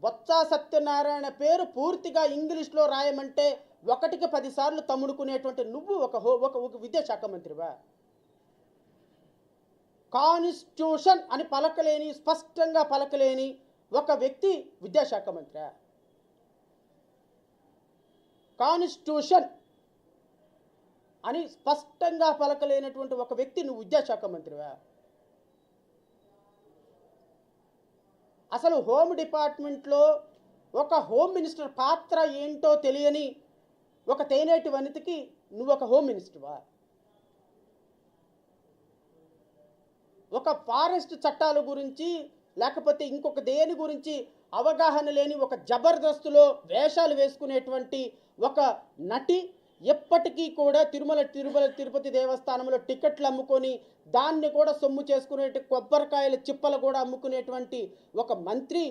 బొత్స సత్యనారాయణ పేరు పూర్తిగా ఇంగ్లీష్లో రాయమంటే 1కి 10 సార్లు తమ్ముడుకునేటువంటి నువ్వు ఒక విద్యాశాఖ మంత్రివా? కాన్స్టిట్యూషన్ అని పలకలేని, స్పష్టంగా పలకలేని ఒక వ్యక్తి విద్యాశాఖ మంత్రి? కాన్స్టిట్యూషన్ అని స్పష్టంగా పలకలేనటువంటి ఒక వ్యక్తి నువ్వు విద్యాశాఖ మంత్రివా? అసలు హోమ్ డిపార్ట్మెంట్లో ఒక హోమ్ మినిస్టర్ పాత్ర ఏంటో తెలియని ఒక తేనేటి వనితకి నువ్వు ఒక హోమ్ మినిస్టర్వా? ఒక ఫారెస్ట్ చట్టాల గురించి లేకపోతే ఇంకొక దేని గురించి అవగాహన లేని ఒక జబర్దస్తులో వేషాలు వేసుకునేటువంటి ఒక నటి ఎప్పటికీ కూడా తిరుమల తిరుపతి దేవస్థానంలో టికెట్లు అమ్ముకొని దాన్ని కూడా సొమ్ము చేసుకునే కొబ్బరికాయల చిప్పలు కూడా అమ్ముకునేటువంటి ఒక మంత్రి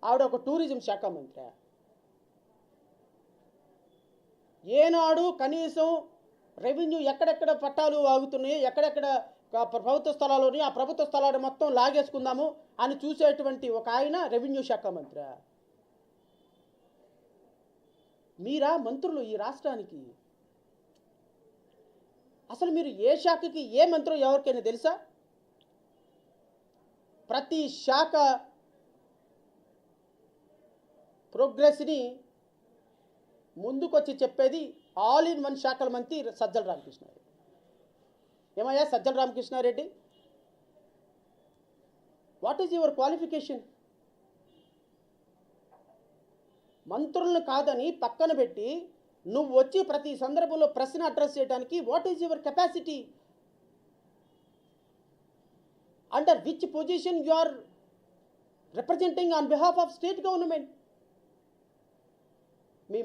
ఆవిడ ఒక టూరిజం శాఖ మంత్రి. ఏనాడు కనీసం రెవెన్యూ ఎక్కడెక్కడ పట్టాలు ఆగుతున్నాయి, ఎక్కడెక్కడ ప్రభుత్వ స్థలాలు ఆ ప్రభుత్వ స్థలాలు మొత్తం లాగేసుకుందాము అని చూసేటువంటి ఒక ఆయన రెవెన్యూ శాఖ మంత్రి. మీరా మంత్రులు ఈ రాష్ట్రానికి? అసలు మీరు ఏ శాఖకి ఏ మంత్రులు ఎవరికైనా తెలుసా? ప్రతి శాఖ ప్రోగ్రెస్ని ముందుకొచ్చి చెప్పేది ఆల్ ఇన్ వన్ శాఖల మంత్రి సజ్జల రామకృష్ణారెడ్డి. ఏమయ్యా Sajjala Ramakrishna Reddy, what is your qualification? మంత్రులను కాదని పక్కన పెట్టి నువ్వు వచ్చి ప్రతి సందర్భంలో ప్రశ్న అడ్రస్ చేయడానికి what is your capacity? Under which position you are representing on behalf of state government? Me